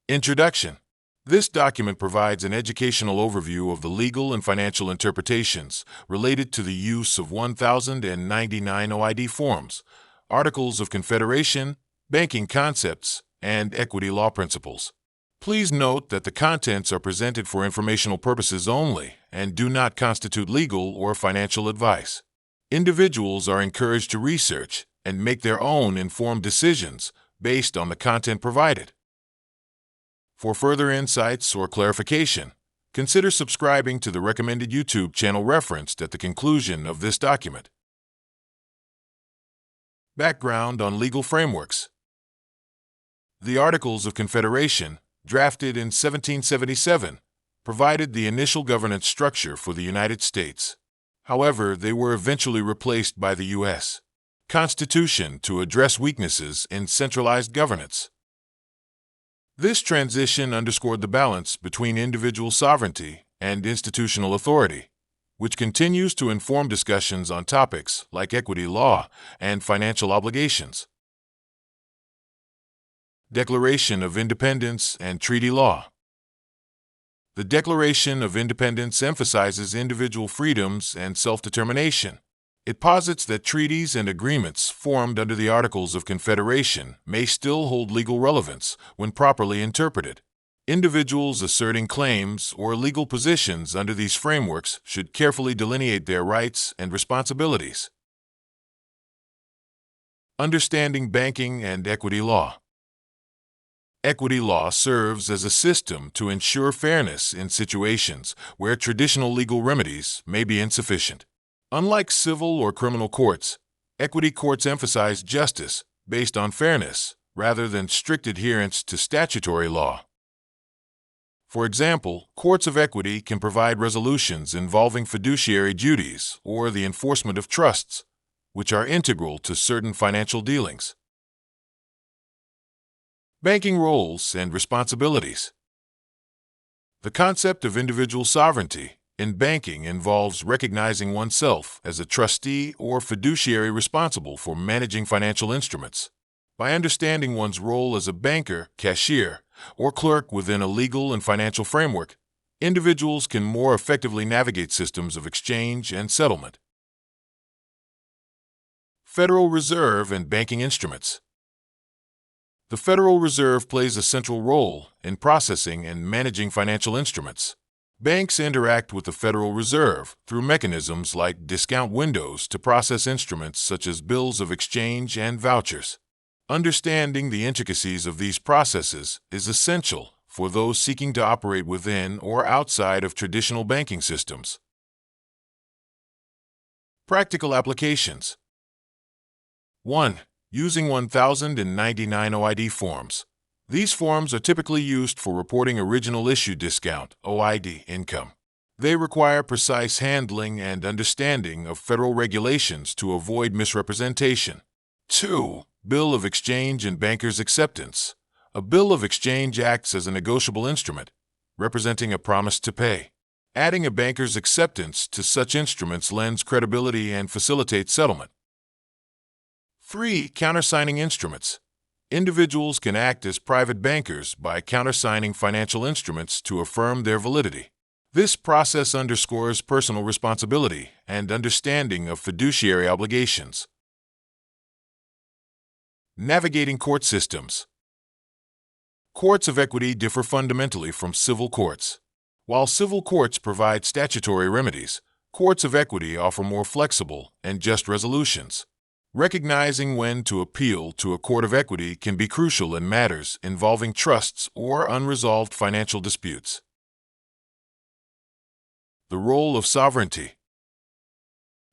Introduction. This document provides an educational overview of the legal and financial interpretations related to the use of 1099 OID forms, Articles of Confederation, banking concepts, and equity law principles. Please note that the contents are presented for informational purposes only and do not constitute legal or financial advice. Individuals are encouraged to research and make their own informed decisions based on the content provided. For further insights or clarification, consider subscribing to the recommended YouTube channel referenced at the conclusion of this document. Background on legal frameworks. The Articles of Confederation, drafted in 1777, provided the initial governance structure for the United States. However, they were eventually replaced by the U.S. Constitution to address weaknesses in centralized governance. This transition underscored the balance between individual sovereignty and institutional authority, which continues to inform discussions on topics like equity law and financial obligations. Declaration of Independence and Treaty Law. The Declaration of Independence emphasizes individual freedoms and self-determination. It posits that treaties and agreements formed under the Articles of Confederation may still hold legal relevance when properly interpreted. Individuals asserting claims or legal positions under these frameworks should carefully delineate their rights and responsibilities. Understanding banking and equity law. Equity law serves as a system to ensure fairness in situations where traditional legal remedies may be insufficient. Unlike civil or criminal courts, equity courts emphasize justice based on fairness rather than strict adherence to statutory law. For example, courts of equity can provide resolutions involving fiduciary duties or the enforcement of trusts, which are integral to certain financial dealings. Banking roles and responsibilities. The concept of individual sovereignty in banking involves recognizing oneself as a trustee or fiduciary responsible for managing financial instruments. By understanding one's role as a banker, cashier, or clerk within a legal and financial framework, individuals can more effectively navigate systems of exchange and settlement. Federal Reserve and banking instruments. The Federal Reserve plays a central role in processing and managing financial instruments. Banks interact with the Federal Reserve through mechanisms like discount windows to process instruments such as bills of exchange and vouchers. Understanding the intricacies of these processes is essential for those seeking to operate within or outside of traditional banking systems. Practical applications. 1. Using 1099 OID forms. These forms are typically used for reporting original issue discount (OID) income. They require precise handling and understanding of federal regulations to avoid misrepresentation. 2. Bill of exchange and banker's acceptance. A bill of exchange acts as a negotiable instrument, representing a promise to pay. Adding a banker's acceptance to such instruments lends credibility and facilitates settlement. 3. Countersigning instruments. Individuals can act as private bankers by countersigning financial instruments to affirm their validity. This process underscores personal responsibility and understanding of fiduciary obligations. Navigating court systems. Courts of equity differ fundamentally from civil courts. While civil courts provide statutory remedies, courts of equity offer more flexible and just resolutions. Recognizing when to appeal to a court of equity can be crucial in matters involving trusts or unresolved financial disputes. The role of sovereignty.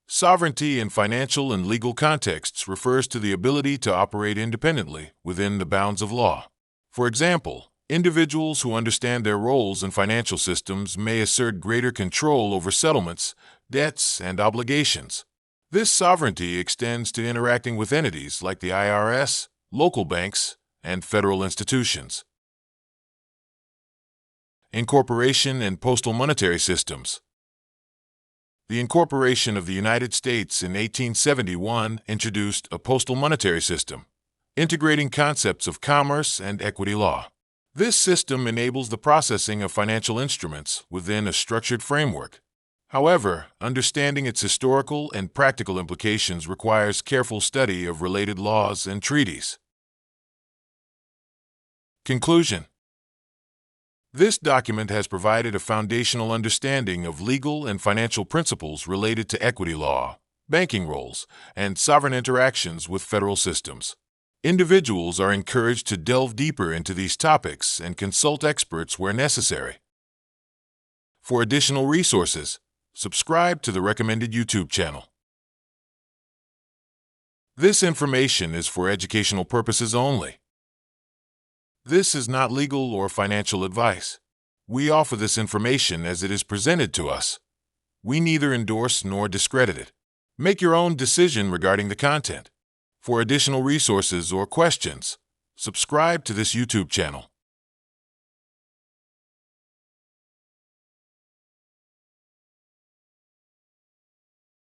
Sovereignty in financial and legal contexts refers to the ability to operate independently within the bounds of law. For example, individuals who understand their roles in financial systems may assert greater control over settlements, debts, and obligations. This sovereignty extends to interacting with entities like the IRS, local banks, and federal institutions. Incorporation and postal monetary systems. The incorporation of the United States in 1871 introduced a postal monetary system, integrating concepts of commerce and equity law. This system enables the processing of financial instruments within a structured framework. However, understanding its historical and practical implications requires careful study of related laws and treaties. Conclusion. This document has provided a foundational understanding of legal and financial principles related to equity law, banking roles, and sovereign interactions with federal systems. Individuals are encouraged to delve deeper into these topics and consult experts where necessary. For additional resources, subscribe to the recommended YouTube channel. This information is for educational purposes only. This is not legal or financial advice. We offer this information as it is presented to us. We neither endorse nor discredit it. Make your own decision regarding the content. For additional resources or questions, subscribe to this YouTube channel.